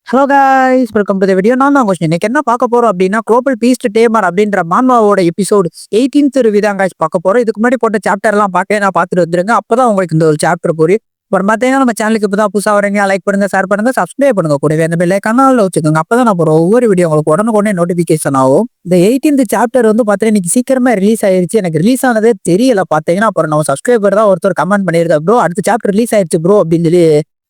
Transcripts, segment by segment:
Hello guys, welcome to the video. நான் தான் question இன்னைக்கு என்ன பார்க்க போறோம் அப்படின்னா, குளோபல் பீஸ்ட் டேமர் அப்படின்ற மான்வாவோட எபிசோடு 18th ரிவ்யூ தான் காய்ஸ் பார்க்க போறோம். இதுக்கு முன்னாடி போட்ட சாப்டர்லாம் நான் பார்த்துட்டு வந்துருங்க. அப்பதான் உங்களுக்கு இந்த ஒரு சாப்டர் புரியும். அப்புறம் பார்த்தீங்கன்னா நம்ம சேனலுக்கு இப்போ தான் புதுசாக வரீங்க, லைக் பண்ணுங்க, ஷேர் பண்ணுங்க, சப்ஸ்கிரைப் பண்ணுங்க. கூடவே அந்த பெல் ஐகானில் வச்சுக்கோங்க. அப்பதான் நான் போகிற ஒவ்வொரு வீடியோ உங்களுக்கு உடனே நோட்டிஃபிகேஷன் ஆகும். இந்த 18th சாப்டர் வந்து பார்த்தீங்கன்னா இன்னைக்கு சீக்கிரமா ரிலீஸ் ஆயிருச்சு. எனக்கு ரிலீஸ் ஆனதே தெரியல. பார்த்தீங்கன்னா அப்புறம் நம்ம சப்ஸ்கிரைபர் தான் ஒருத்தர் கமெண்ட் பண்ணியிருந்தா, ப்ரோ அடுத்த சாப்டர் ரிலீஸ் ஆயிருச்சு ப்ரோ அப்படின்னு சொல்லி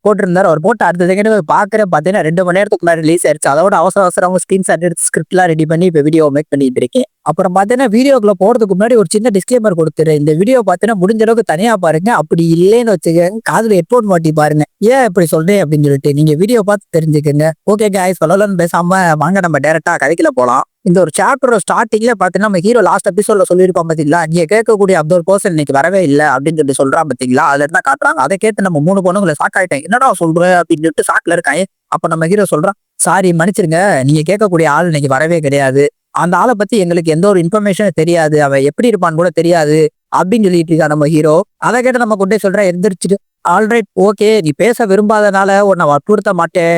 போட்டிருந்தாரு. அவர் போட்டு அடுத்த செகண்ட் பாக்குறேன், பார்த்தீங்கன்னா 2 மணி நேரத்துக்கு முன்னாடி ரிலீஸ் ஆயிருச்சு. அதோட அவசரம் ஸ்கிரீன்ஷாட் எடுத்து ஸ்கிரிப்ட்லாம் ரெடி பண்ணி இப்போ வீடியோ மேக் பண்ணிட்டு இருக்கேன். அப்புறம் பார்த்தீங்கன்னா வீடியோக்குள்ள போறதுக்கு முன்னாடி ஒரு சின்ன டிஸ்க்ளைமர் கொடுத்துறேன். இந்த வீடியோ பார்த்தீங்கன்னா முடிஞ்ச அளவுக்கு தனியா பாருங்க. அப்படி இல்லைன்னு வச்சுக்கோங்க, காதுல ஹெட்போன் மாட்டி பாருங்க. ஏன் இப்படி சொல்றேன் அப்படின்னு சொல்லிட்டு நீங்க வீடியோ பார்த்து தெரிஞ்சுக்கோங்க. ஓகே காய்ஸ், சொல்லலன்னு பேசாம வாங்க நம்ம டைரக்டா கதைக்குள்ள போலாம். இந்த ஒரு சாப்டரோட ஸ்டார்டிங்ல பாத்தீங்கன்னா நம்ம ஹீரோ லாஸ்ட் எபிசோட்ல சொல்லியிருப்போம் பாத்தீங்களா, நீங்க கேட்கக்கூடிய அந்த ஒரு பர்சன் இன்னைக்கு வரவே இல்லை அப்படின்னு சொல்லி சொல்றான் பாத்தீங்களா. அதுல இருந்தா காட்டுறாங்க. அதை கேட்டு நம்ம 3 பொண்ணுங்களை ஷாக் ஆயிட்டேன். என்னடா சொல்ற அப்படின்னு சொல்லிட்டு ஷாக்ல இருக்காங்க. அப்ப நம்ம ஹீரோ சொல்றான், சாரி மன்னிச்சிருங்க, நீங்க கேட்கக்கூடிய ஆள் இன்னைக்கு வரவே கிடையாது. அந்த ஆளை பத்தி எங்களுக்கு எந்த ஒரு இன்ஃபர்மேஷனும் தெரியாது, அவன் எப்படி இருப்பான்னு கூட தெரியாது அப்படின்னு சொல்லிட்டு இருக்கா நம்ம ஹீரோ. அதை கேட்டு நம்ம கொண்டே சொல்றேன், எந்திரிச்சிட்டு ஆல்ரைட் ஓகே, நீ பேச விரும்பாதனால உன்னை வற்புறுத்த மாட்டேன்,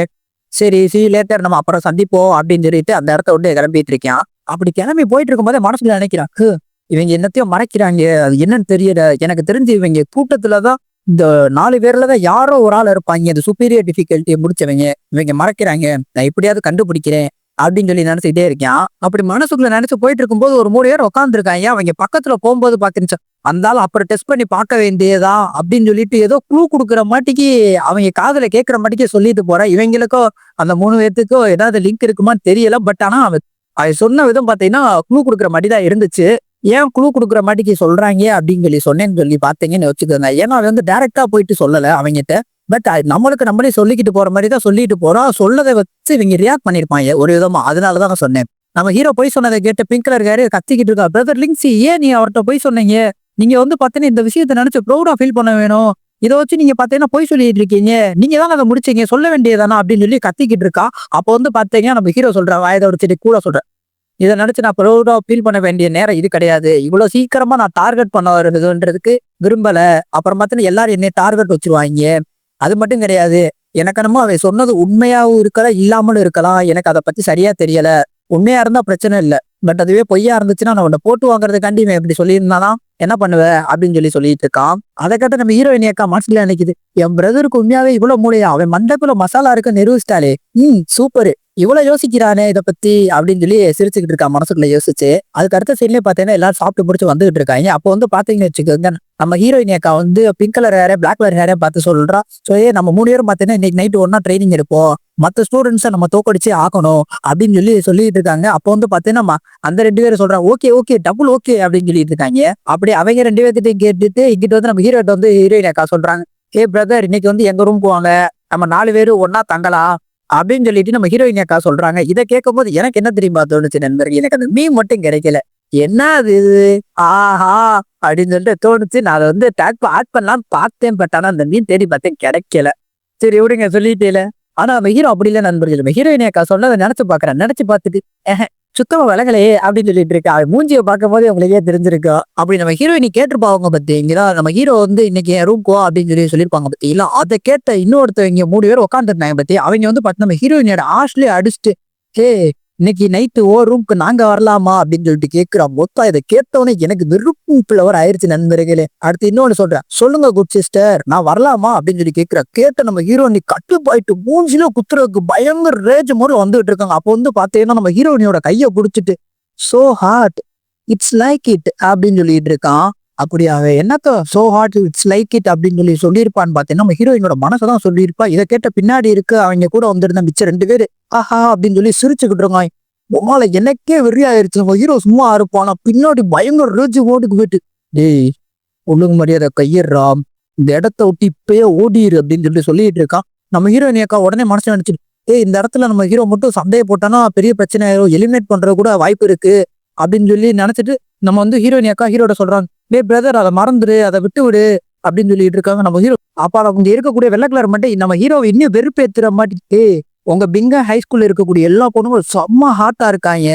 சரி சி லேட்டர் நம்ம அப்புறம் சந்திப்போம் அப்படின்னு சொல்லிட்டு அந்த இடத்த விட்டு கிளம்பிட்டு இருக்கான். அப்படி கிளம்பி போயிட்டு இருக்கும்போதே மனசுல நினைக்கிறான், இவங்க என்னத்தையும் மறைக்கிறாங்க, அது என்னன்னு தெரியல. எனக்கு தெரிஞ்சு இவங்க கூட்டத்துலதான் இந்த 4 பேர்லதான் யாரோ ஒரு ஆள் இருப்பாங்க, இந்த சுப்பீரியர் டிஃபிகல்ட்டியை முடிச்சவங்க. இவங்க மறைக்கிறாங்க, நான் எப்படியாவது கண்டுபிடிக்கிறேன் அப்படின்னு சொல்லி நினைச்சுட்டே இருக்கான். அப்படி மனசுக்குள்ள நினைச்சு போயிட்டு இருக்கும்போது ஒரு 3 பேர் உட்காந்துருக்காங்க. அவங்க பக்கத்துல போகும்போது பாத்துருச்சு அந்த அப்புறம் டெஸ்ட் பண்ணி பார்க்க வேண்டியதா அப்படின்னு சொல்லிட்டு ஏதோ க்ளூ கொடுக்குற மாட்டிக்கு அவங்க காதுல கேட்கிற மாட்டிக்கு சொல்லிட்டு போறேன். இவங்களுக்கும் அந்த 3 பேர்த்துக்கும் ஏதாவது லிங்க் இருக்குமான்னு தெரியல. பட் ஆனா அது சொன்ன விதம் பாத்தீங்கன்னா க்ளூ கொடுக்குற மாதிரி தான் இருந்துச்சு. ஏன் க்ளூ கொடுக்குற மாட்டிக்கு சொல்றாங்க அப்படின்னு சொல்லி சொன்னேன்னு சொல்லி பாத்தீங்கன்னு வச்சுக்கோங்க. ஏன்னா அவன் வந்து டைரக்டா போயிட்டு சொல்லல அவங்கிட்ட. பட் நம்மளுக்கு நம்மளே சொல்லிக்கிட்டு போற மாதிரி தான் சொல்லிட்டு போறோம். சொல்லதை வச்சு இவங்க ரியாக்ட் பண்ணிருப்பாங்க ஒரு விதமா. அதனாலதான் நான் சொன்னேன். நம்ம ஹீரோ போய் சொன்னதை கேட்டு பிங்க் கலர் காரு கத்திக்கிட்டு இருக்கா, பிரதர் லிங்க்ஸி ஏன் நீ அவர்கிட்ட போய் சொன்னீங்க, நீங்க வந்து பாத்தீங்கன்னா இந்த விஷயத்த நினைச்சு ப்ரௌடா ஃபீல் பண்ண வேணும், இதை வச்சு நீங்க பாத்தீங்கன்னா போய் சொல்லிட்டு இருக்கீங்க, நீங்க தான் அதை முடிச்சீங்க, சொல்ல வேண்டியதானா அப்படின்னு சொல்லி கத்திக்கிட்டு இருக்கா. அப்போ வந்து பாத்தீங்கன்னா நம்ம ஹீரோ சொல்ற வாயதை உடைச்சிட்டு கூட சொல்றேன், இதை நினைச்சு நான் ப்ரௌடா ஃபீல் பண்ண வேண்டிய நேரம் இது கிடையாது, இவ்வளவு சீக்கிரமா நான் டார்கெட் பண்ண வருதுன்றதுக்கு விரும்பல. அப்புறம் பார்த்தீங்கன்னா எல்லாரும் என்னை டார்கெட் வச்சிருவாங்க. அது மட்டும் கிடையாது, எனக்கு என்னமோ அவன் சொன்னது உண்மையாவும் இருக்கலாம் இல்லாமலும் இருக்கலாம், எனக்கு அதை பத்தி சரியா தெரியல. உண்மையா இருந்தா பிரச்சனை இல்லை, பட் அதுவே பொய்யா இருந்துச்சுன்னா நான் உன்னை போட்டு வாங்குறதுக்காண்டி இவன் இப்படி சொல்லியிருந்தானா என்ன பண்ணுவ அப்படின்னு சொல்லி சொல்லிட்டு இருக்கான். அதை கேட்ட நம்ம ஹீரோயின் அக்கா மனசுல நினைக்குது, என் பிரதருக்கு உண்மையாவே இவ்வளவு மூளையா, அவன் மண்டக்குள்ள மசாலா இருக்கு நிரூபிச்சிட்டாலே, சூப்பரு, இவ்வளவு யோசிக்கிறானே இதை பத்தி அப்படின்னு சொல்லி சிரிச்சுக்கிட்டு இருக்கா மனசுக்குள்ள யோசிச்சு. அதுக்கு அடுத்த சைட்லயே பாத்தீங்கன்னா எல்லாரும் சாப்பிட்டு முடிச்சு வந்துகிட்டு இருக்காங்க. அப்போ வந்து பாத்தீங்கன்னு வச்சுக்கோங்க, நம்ம ஹீரோயின் அக்கா வந்து பிங்க் கலர் ஹேரே பிளாக் கலர் ஹேரே பார்த்து சொல்றா, ஸோ நம்ம 3 பேரும் பாத்தீங்கன்னா இன்னைக்கு நைட்டு ஒன்னா ட்ரைனிங் எடுப்போம், மற்ற ஸ்டூடெண்ட்ஸை நம்ம தோக்கடிச்சே ஆகணும் அப்படின்னு சொல்லி சொல்லிட்டு இருக்காங்க. அப்போ வந்து பாத்தீங்கன்னா அந்த 2 பேரும் சொல்றாங்க, ஓகே ஓகே டபுள் ஓகே அப்படின்னு சொல்லிட்டு இருக்காங்க. அப்படி அவங்க 2 பேர்கிட்டையும் கேட்டுட்டு இங்கிட்ட வந்து நம்ம ஹீரோட்ட வந்து ஹீரோயின் அக்கா சொல்றாங்க, பிரதர் இன்னைக்கு வந்து எங்க ரூம் போவாங்க, நம்ம 4 பேரும் ஒன்னா தங்கலாம் அப்படின்னு சொல்லிட்டு நம்ம ஹீரோயின் அக்கா சொல்றாங்க. இதை கேட்கும் போது எனக்கு என்ன தெரியுமா தோணுச்சு நண்பர்கள், எனக்கு அந்த மீம் மட்டும் கிடைக்கல. என்ன அது ஆஹா அப்படின்னு சொல்லிட்டு தோணுச்சு. நான் அதை வந்து டேக் ஆட் பண்ணலாம்னு பார்த்தேன். பட் ஆனா அந்த மீன் தேடி பார்த்தேன், கிடைக்கல. சரி விடுங்க சொல்லிட்டேல. ஆனா நம்ம ஹீரோ அப்படி இல்லை நண்பர்கள். நம்ம ஹீரோயின் அக்கா சொன்னதை நினைச்சு பாக்குறேன். நினைச்சு பார்த்துட்டு சுத்தமா விலகலையே அப்படின்னு சொல்லிட்டு இருக்கா. அவன் மூஞ்சியை பார்க்கும் போது உங்களுக்கே தெரிஞ்சிருக்கா. அப்படி நம்ம ஹீரோயினி கேட்டிருப்பாங்க பத்தீங்களா, நம்ம ஹீரோ வந்து இன்னைக்கு என் ரூம் போ அப்படின்னு சொல்லியிருப்பாங்க பத்தீங்களா. அதை கேட்ட இன்னொருத்தவங்க 3 பேர் உட்காந்துருந்தாங்க பத்தி. அவங்க வந்து பார்த்து நம்ம ஹீரோயினியோட ஆஷ்லயே அடிச்சுட்டு, ஹே இன்னைக்கு நைட்டு ரூம்க்கு நாங்க வரலாமா அப்படின்னு சொல்லிட்டு கேட்கிறான். மொத்தம் இதை கேட்டவனே எனக்கு வெறுப்பு பிளவர் ஆயிடுச்சு நண்பர்களே. அடுத்து இன்னொன்னு சொல்றேன், சொல்லுங்க குட் சிஸ்டர் நான் வரலாமா அப்படின்னு சொல்லி கேட்கிற. கேட்ட நம்ம ஹீரோயினி கட்டுப்பாயிட்டு மூஞ்சில குத்துறதுக்கு பயங்கர ரேஜ் மாதிரி வந்துட்டு இருக்காங்க. அப்போ வந்து பாத்தீங்கன்னா நம்ம ஹீரோயினியோட கையை பிடிச்சிட்டு so hot it's like it அப்படின்னு சொல்லிட்டு இருக்கான். அப்படி அவன் என்னத்த so hot it's like it அப்படின்னு சொல்லியிருப்பான்னு பார்த்தீங்கன்னா நம்ம ஹீரோயினோட மனசதான் சொல்லியிருப்பா. இதை கேட்ட பின்னாடி இருக்கு அவங்க கூட வந்திருந்த மிச்சம் 2 பேரு ஆஹா அப்படின்னு சொல்லி சிரிச்சுக்கிட்டு இருக்காங்க. உமால எனக்கே வெறி ஆயிடுச்சு. நம்ம ஹீரோ சும்மா இருப்பானா, பின்னாடி பயங்கர ரேஜ் ஓட்டுக்கு போயிட்டு, டேய் ஒழுங்கு மரியாதை கையிடுறாம், இந்த இடத்த விட்டு இப்பயே ஓடிரு அப்படின்னு சொல்லிட்டு இருக்கான். நம்ம ஹீரோயின் அக்கா உடனே மனசு நினைச்சிட்டு, இந்த இடத்துல நம்ம ஹீரோ மட்டும் சண்டையை போட்டானா பெரிய பிரச்சனை ஆயிரும், எலிமினேட் பண்றது கூட வாய்ப்பு இருக்கு அப்படின்னு சொல்லி நினைச்சிட்டு நம்ம வந்து ஹீரோயின் அக்கா ஹீரோட சொல்றாங்க, பிரதர் அதை மறந்துரு, அதை விட்டு விடு அப்படின்னு சொல்லிட்டு இருக்காங்க. நம்ம ஹீரோ அப்ப அவங்க இருக்கக்கூடிய வெள்ளை கலர் மட்டும் நம்ம ஹீரோவை இன்னும் வெறுப்பேத்துற மாட்டிட்டு, உங்க பிங்க ஹை ஸ்கூல்ல இருக்கக்கூடிய எல்லா பொண்ணுங்களும் செம்ம ஹாட்டா இருக்காங்க,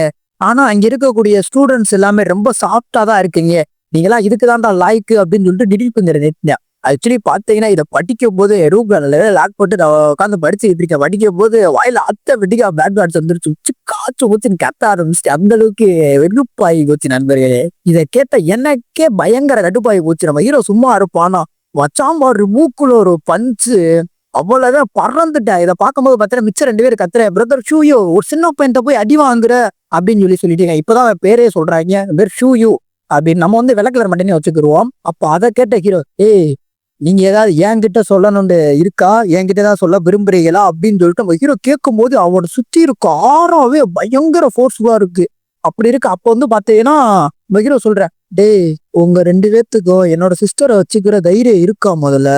ஆனா அங்க இருக்கக்கூடிய ஸ்டூடெண்ட்ஸ் எல்லாமே ரொம்ப சாஃப்டா தான் இருக்கீங்க, நீங்களா இதுக்கு தான்டா லாய்க்கு அப்படின்னு சொல்லிட்டு டிடீல் பண்ணிடுறேன். ஆக்சுவலி பாத்தீங்கன்னா இதை படிக்கும் போது ரூம்ல லாக் போட்டு நான் உட்காந்து படிச்சுட்டு இருக்கேன். படிக்கும் போது வாயில ஆட்டோமேட்டிக்கா பேட் வேர்ட்ஸ் வந்துருச்சு. காய்ச்சி ஊத்தின்னு கத்த ஆரம்பிச்சுட்டு அந்த அளவுக்கு வெறுப்பாகி போச்சு நண்பர்களே. இதை கேட்ட எனக்கே பயங்கர கடுப்பாகி போச்சு. நம்ம ஹீரோ சும்மா இருப்பானா வச்சாம ஒரு மூக்குல ஒரு பஞ்சு அவ்வளவுதான் பறந்துட்டேன். இதை பார்க்கும்போது பார்த்தீங்கன்னா மிச்சம் 2 பேர் கத்துறேன், பிரதர் ஷூயோ ஒரு சின்ன பையன்ட்ட போய் அடி வாங்குற அப்படின்னு சொல்லிட்டீங்க. இப்பதான் அவன் பேரே சொல்றாங்க பேர் ஷூயூ அப்படின்னு. நம்ம வந்து வெள்ளை கலர் மண்டனே வச்சுக்கிருவோம். அப்ப அதை கேட்ட ஹீரோ, ஏய் நீங்க ஏதாவது என்கிட்ட சொல்லணும்னு இருக்கா, என்கிட்ட ஏதாவது சொல்ல விரும்புறீங்களா அப்படின்னு சொல்லிட்டு நம்ம ஹீரோ கேட்கும் போது அவனை சுத்தி இருக்க ஆறாவே பயங்கர ஃபோர்ஸ்ஃபுல்லா இருக்கு. அப்படி இருக்கு. அப்ப வந்து பாத்தீங்கன்னா நம்ம ஹீரோ சொல்றேன், டேய் உங்க 2 பேர்த்துக்கும் என்னோட சிஸ்டரை வச்சுக்கிற தைரியம் இருக்கா முதல்ல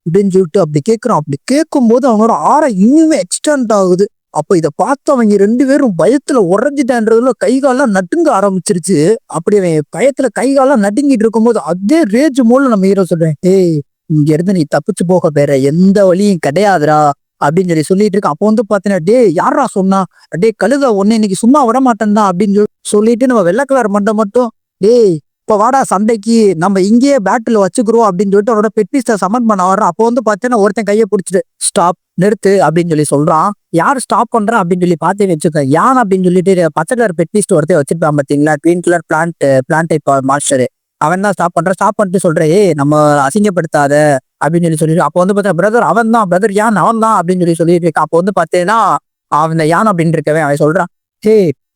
அப்படின்னு சொல்லிட்டு அப்படி கேட்கிறான். அப்படி கேட்கும் போது அவனோட ஆற இன்னுமே எக்ஸ்டெண்ட் ஆகுது. அப்ப இதை பார்த்து அவங்க 2 பேரும் பயத்துல உறைஞ்சிட்டான்றதுல கைகாலாம் நடுங்க ஆரம்பிச்சிருச்சு. அப்படி அவன் பயத்துல கைகாலாம் நடுங்கிட்டு இருக்கும்போது அதே ரேஜ் மூலம் நம்ம ஹீரோ சொல்றேன், ஏய் இங்க இருந்து நீ தப்பிச்சு போக வேற எந்த வழியும் கிடையாதுடா அப்படின்னு சொல்லிட்டு இருக்கான். அப்போ வந்து பாத்தீங்கன்னா, டே யாரா சொன்னா, டே கழுத ஒண்ணு இன்னைக்கு சும்மா விட மாட்டேன்டா அப்படின்னு சொல்லிட்டு நம்ம வெள்ளை கலர் மண்டை மட்டும், டேய் இப்ப வாடா சண்டைக்கு நம்ம இங்கேயே பேட்டில் வச்சுக்கிறோம் அப்படின்னு சொல்லிட்டு அவரோட பெட்பீஸ்ட சமன் பண்ண வர்றான். அப்போ வந்து பாத்தீங்கன்னா ஒருத்தன் கையை பிடிச்சிட்டு ஸ்டாப் நிறுத்து அப்படின்னு சொல்றான். யார் ஸ்டாப் பண்றான் அப்படின்னு பார்த்தேன்னு வச்சுக்கோங்க, யான் அப்படின்னு சொல்லிட்டு பச்சை கலர் பெட்பீஸ்ட் ஒருத்தர் வச்சிருப்பான் பாத்தீங்களா, green colour plant type master. அவன் தான் ஸ்டாப் பண்றான். ஸ்டாப் பண்ணிட்டு சொல்றேன், ஏய் நம்ம அசிங்கப்படுத்தாத அப்படின்னு சொல்லிட்டு. அப்போ வந்து பார்த்தா பிரதர் அவன் தான், பிரதர் யான் அவன் தான் அப்படின்னு சொல்லிட்டு இருக்கான். அப்போ வந்து பார்த்தீங்கன்னா அவன் யான் அப்படின்னு இருக்கவே அவன் சொல்றான், ஹே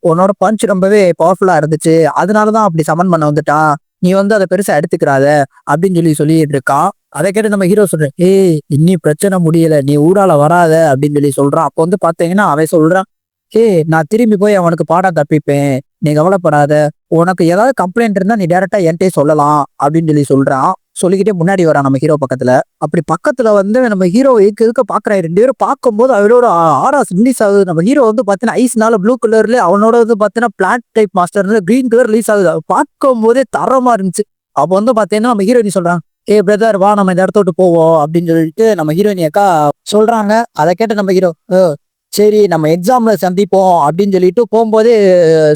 உன்னோட பஞ்ச் ரொம்பவே பவர்ஃபுல்லா இருந்துச்சு, அதனாலதான் அப்படி சமன் பண்ண வந்துட்டான், நீ வந்து அதை பெருசா எடுத்துக்கிறாத அப்படின்னு சொல்லிட்டு இருக்கான். அதை கேட்டு நம்ம ஹீரோ சொல்றேன், ஏய் இன்னி பிரச்சனை முடியல, நீ ஊரால வராத அப்படின்னு சொல்றான். அப்போ வந்து பாத்தீங்கன்னா அவன் சொல்றான், ஏய் நான் திரும்பி போய் அவனுக்கு பாடம் தப்பிப்பேன், நீ கவலைப்படாத, உனக்கு ஏதாவது கம்ப்ளைண்ட் இருந்தா நீ டைரக்டா என்கிட்டயே சொல்லலாம் அப்படின்னு சொல்றான். சொல்லிக்கிட்டே முன்னாடி வரான் நம்ம ஹீரோ பக்கத்துல. அப்படி பக்கத்துல வந்து நம்ம ஹீரோ இருக்க பாக்குறாரு. 2 பேரும் பார்க்கும்போது அவரோட ஆராஸ் ரிலீஸ் ஆகுது. நம்ம ஹீரோ வந்து பாத்தீங்கன்னா ஐஸ்னால ப்ளூ கலர்ல, அவனோட வந்து பாத்தீங்கன்னா plant type master green colour release ஆகுது. பார்க்கும் போதே தரமா இருந்துச்சு. அப்போ வந்து பாத்தீங்கன்னா நம்ம ஹீரோயினி சொல்றாங்க, ஏ பிரதர் வா நம்ம இந்த இடத்த விட்டு போவோம் அப்படின்னு சொல்லிட்டு நம்ம ஹீரோயினி அக்கா சொல்றாங்க. அதை கேட்ட நம்ம ஹீரோ, சரி நம்ம எக்ஸாம்ல சந்திப்போம் அப்படின்னு சொல்லிட்டு போகும்போதே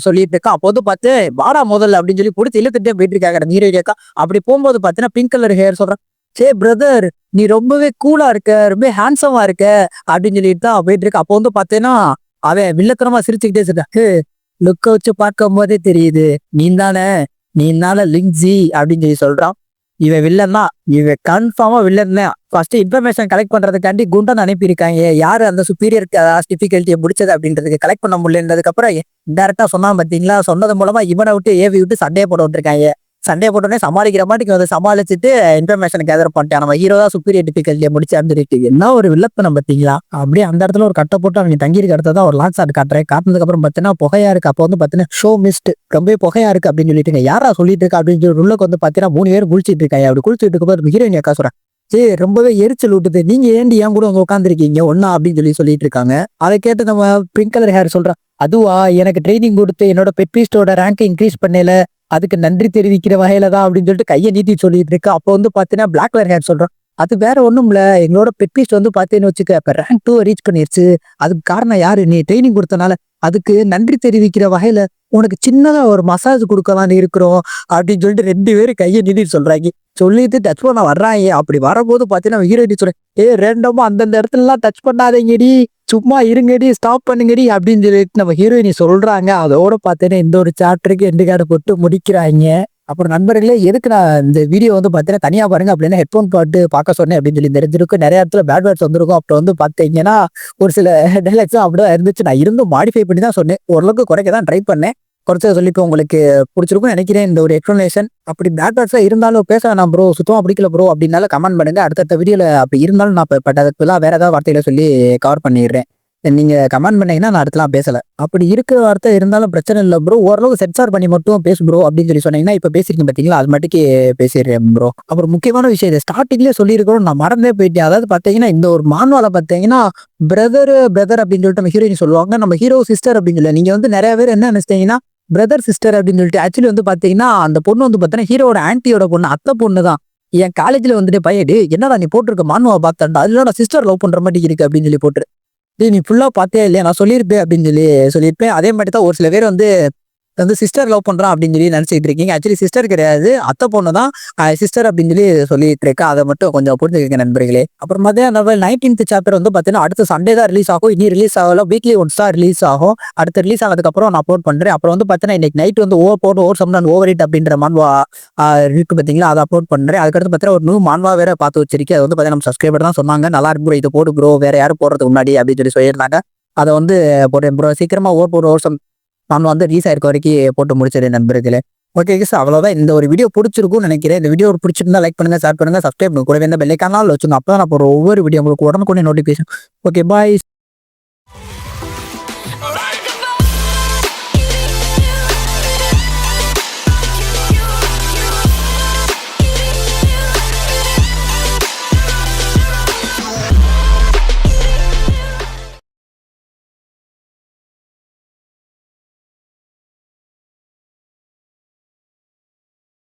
சொல்லிட்டு இருக்கா. அப்போ வந்து பார்த்து வாடா முதல்ல அப்படின்னு சொல்லி கொடுத்து இழுத்துட்டே போயிட்டு இருக்காங்க நம்ம ஹீரோயினி அக்கா. அப்படி போகும்போது பாத்தீங்கன்னா பிங்க் கலர் ஹேர் சொல்றான், சே பிரதர் நீ ரொம்பவே கூலா இருக்க, ரொம்ப ஹேண்ட்ஸமா இருக்க அப்படின்னு சொல்லிட்டு தான் போயிட்டு இருக்கு. அப்போ வந்து பாத்தீங்கன்னா அவன் வில்லத்தனமா சிரிச்சுக்கிட்டே சொல்றான், லுக்க வச்சு பார்க்கும் போதே தெரியுது நீனால லிங்ஜி அப்படின்னு சொல்றான். இவன் வில்லன் தான், இவன் கன்ஃபார்மா வில்லன் தான். ஃபர்ஸ்ட் இன்ஃபர்மேஷன் கலெக்ட் பண்றதுக்காண்டி குண்டன் அனுப்பியிருக்காங்க, யாரு அந்த சுப்பீரியர் டிஃபிகல்ட்டியை முடிச்சது அப்படின்றதுக்கு கலெக்ட் பண்ண முடியலன்றதுக்கு அப்புறம் டைரக்டா சொன்னா பாத்தீங்களா, சொன்னது மூலமா இவனை விட்டு ஏவி விட்டு சண்டையை போட விட்டுருக்காங்க. சண்டையை போட்டோடனே சமாளிக்கிற மாட்டுக்கு அதை சமாளிச்சுட்டு இன்ஃபர்மேஷன் கேதர் பண்ணிட்டான். நம்ம ஹீரோ தான் சுப்பீரியர் டிஃபிகல்ட்டியை முடிச்சான்னு சொல்லிட்டு என்ன ஒரு வில்லத்தனம் பாத்தீங்களா. அப்படியே அந்த இடத்துல ஒரு கட்டை போட்டு அவங்க தங்கியிருக்க இடத்த தான் ஒரு லான்ச் ஷாட் காட்டுறேன். காட்டினதுக்கு அப்புறம் பாத்தீங்கன்னா புகையா இருக்கு. அப்போ வந்து பாத்தீங்கன்னா ஷோ மிஸ்ட் ரொம்ப புகையா இருக்கு அப்படின்னு சொல்லிட்டு யாரா சொல்லிட்டு இருக்கா அப்படின்னு சொல்லி உள்ளக்கு வந்து பாத்தீங்கன்னா 3 பேர் குளிச்சிட்டு இருக்காங்க. அப்படி குளிச்சுட்டு இருக்கும்போது ஹீரோயின் அக்கா சொல்றேன், சரி ரொம்பவே எரிச்சல் விட்டுது, நீங்க ஏண்டி என் கூட உங்க உட்காந்துருக்கீங்க ஒன்னா அப்படின்னு சொல்லிட்டு இருக்காங்க. அதை கேட்டு நம்ம பிங்க் கலர் ஹேர் சொல்றான், அதுவா எனக்கு ட்ரைனிங் கொடுத்து என்னோட பெட்பீஸ்டோட ரேங்கை இன்க்ரீஸ் பண்ணல, அதுக்கு நன்றி தெரிவிக்கிற வகையில தான் அப்படின்னு சொல்லிட்டு கையை நீட்டி சொல்லிட்டு இருக்கு. அப்போ வந்து பாத்தீங்கன்னா பிளாக் கலர் ஹேர் சொல்றான், அது வேற ஒண்ணும் இல்ல, எங்களோட பெட்பீஸ்ட் வந்து பாத்தீங்கன்னு வச்சுக்க இப்ப ரேங்க் 2 ரீச் பண்ணிருச்சு, அதுக்கு காரணம் யாரு, நீ ட்ரைனிங் கொடுத்தனால, அதுக்கு நன்றி தெரிவிக்கிற வகையில உனக்கு சின்னதா ஒரு மசாஜ் கொடுக்கலான்னு இருக்கிறோம் அப்படின்னு சொல்லிட்டு 2 பேரும் கையை நீட்டிட்டு சொல்றாங்க. சொல்லிட்டு டச் பண்ண வர்றாங்க. அப்படி வரும்போது பாத்தீங்கன்னா ஹீரோயினி சொல்றேன், ரேண்டமா அந்தந்த இடத்துல எல்லாம் டச் பண்ணாதீங்கடி, சும்மா இருங்கடி, ஸ்டாப் பண்ணுங்கடி அப்படின்னு சொல்லிட்டு நம்ம ஹீரோயினி சொல்றாங்க. அதோட பாத்தீங்கன்னா இந்த ஒரு சாப்டருக்கு எண்டு கார்டு போட்டு முடிக்கிறாங்க. அப்புறம் நண்பர்களே, எதுக்கு நான் இந்த வீடியோ வந்து பாத்தீங்கன்னா தனியா பாருங்க அப்படின்னா ஹெட்போன் பாட்டு பார்க்க சொன்னேன் அப்படின்னு சொல்லி தெரிஞ்சிருக்கும். நிறைய இடத்துல பேட் வேர்ட்ஸ் வந்திருக்கும். அப்புறம் வந்து பாத்தீங்கன்னா ஒரு சில டைலாக்ஸும் அப்படிதான் இருந்துச்சு. நான் இருந்தும் மாடிஃபை பண்ணி தான் சொன்னேன், ஓரளவுக்கு குறைக்க தான் ட்ரை பண்ணேன். குறைச்சதை சொல்லிட்டு உங்களுக்கு பிடிச்சிருக்கும் நினைக்கிறேன் இந்த ஒரு எக்ஸ்பிளனேஷன். அப்படி பேட் வேர்ட்ஸா இருந்தாலும் பேச நான் ப்ரோ சுத்தமா பிடிக்கல ப்ரோ அப்படின்னால கமெண்ட் பண்ணுங்க. அடுத்தடுத்த வீடியோல அப்படி இருந்தாலும் நான் அதுக்குலாம் வேற ஏதாவது வார்த்தைகளை சொல்லி கவர் பண்ணிடுறேன். நீங்க கமெண்ட் பண்ணீங்கன்னா நான் அடுத்தலாம் பேசல. அப்படி இருக்கிற வார்த்தை இருந்தாலும் பிரச்சனை இல்லை ப்ரோ, ஓரளவுக்கு சென்சார் பண்ணி மட்டும் பேசு ப்ரோ அப்படின்னு சொல்லி சொன்னீங்கன்னா இப்ப பேசிருக்கீங்க பாத்தீங்களா, அது மட்டுக்கு பேசிடுறேன் ப்ரோ. அப்புறம் முக்கியமான விஷயம் இதை ஸ்டார்டிங்லேயே சொல்லியிருக்கிறோம், நான் மறந்தே போயிட்டேன். அதாவது பாத்தீங்கன்னா இந்த ஒரு மான்வால பாத்தீங்கன்னா பிரதர் அப்படின்னு சொல்லிட்டு நம்ம ஹீரோயின் சொல்லுவாங்க, நம்ம ஹீரோ சிஸ்டர் அப்படின்னு சொல்லி. நீங்க வந்து நிறைய பேர் என்ன நினைச்சிட்டீங்கன்னா பிரதர் சிஸ்டர் அப்படின்னு சொல்லிட்டு, ஆக்சுவலி வந்து பாத்தீங்கன்னா அந்த பொண்ணு வந்து பாத்தீங்கன்னா ஹீரோட ஆன்டியோட பொண்ணு, அத்தை பொண்ணு தான். என் காலேஜ்ல வந்துட்டு பையன், என்னடா நீ போட்டிருக்க மான்வாவை பார்த்தாண்டா, அதுல சிஸ்டர் லவ் பண்ற மாதிரி இருக்கு அப்படின்னு சொல்லி போட்டு, நீ ஃபுல்லா பார்த்தே இல்லையா, நான் சொல்லியிருப்பேன் அப்படின்னு சொல்லியிருப்பேன். அதே மாதிரி தான் ஒரு சில பேர் வந்து வந்து சிஸ்டர் லவ் பண்றான் அப்படின்னு சொல்லி நினைச்சிட்டு இருக்கீங்க. ஆக்சுவலி சிஸ்டர் கிடையாது, அத்தை பொண்ணு தான் சிஸ்டர் அப்படின்னு சொல்லி சொல்லிட்டு இருக்கேன். அதை மட்டும் கொஞ்சம் புரிஞ்சுக்கங்க நண்பர்களே. அப்புறம் பார்த்தீங்கன்னா நவல் 19th சாப்டர் வந்து பார்த்தீங்கன்னா அடுத்த சண்டே தான் ரிலீஸ் ஆகும். இனி ரிலீஸ் ஆகல, வீக்லி ஒன்ஸ் தான் ரிலீஸ் ஆகும். அடுத்து ரிலீஸ் ஆனதுக்கப்புறம் நான் அப்லோட் பண்றேன். அப்புறம் வந்து பார்த்தீங்கன்னா இன்னைக்கு நைட் வந்து ஓவர் சம்டன் ஓவர் இட் அப்படின்ற மான்வா இருக்கு பார்த்தீங்களா, அதை அப்லோட் பண்றேன். அதுக்கடுத்து பார்த்தீங்கன்னா ஒரு நியூ மான்வா வேற பார்த்து வச்சிருக்கேன். அது வந்து பார்த்தீங்கன்னா நம்ம சப்ஸ்கிரைபர் தான் சொன்னாங்க, நல்லா இருக்கு ப்ரோ, இது போடு ப்ரோ, வேற யாரும் போடுறதுக்கு முன்னாடி அப்படின்னு சொல்லி சொல்லியிருந்தாங்க. அதை வந்து போட்டேன் ப்ரோ. சீக்கிரமா ஓவர் சம் நான் வந்து ரீஸ் ஆயிருக்க வரைக்கும் போட்டு முடிச்சிருக்கேன் நண்பர்களே. ஓகே கேஸ், அவ்வளோதான். இந்த ஒரு வீடியோ பிடிச்சிருக்கும்னு நினைக்கிறேன். இந்த வீடியோ பிடிச்சிருந்தா லைக் பண்ணுங்க, ஷேர் பண்ணுங்க, சப்ஸ்கிரைப் பண்ணுங்க, கூடவே இந்த பெல் ஐகான் ஆல் வச்சுங்க. அப்போ தான் நான் போகிற ஒவ்வொரு வீடியோ உங்களுக்கு உடனுக்குடனே நோட்டிஃபிகேஷன். Okay bye.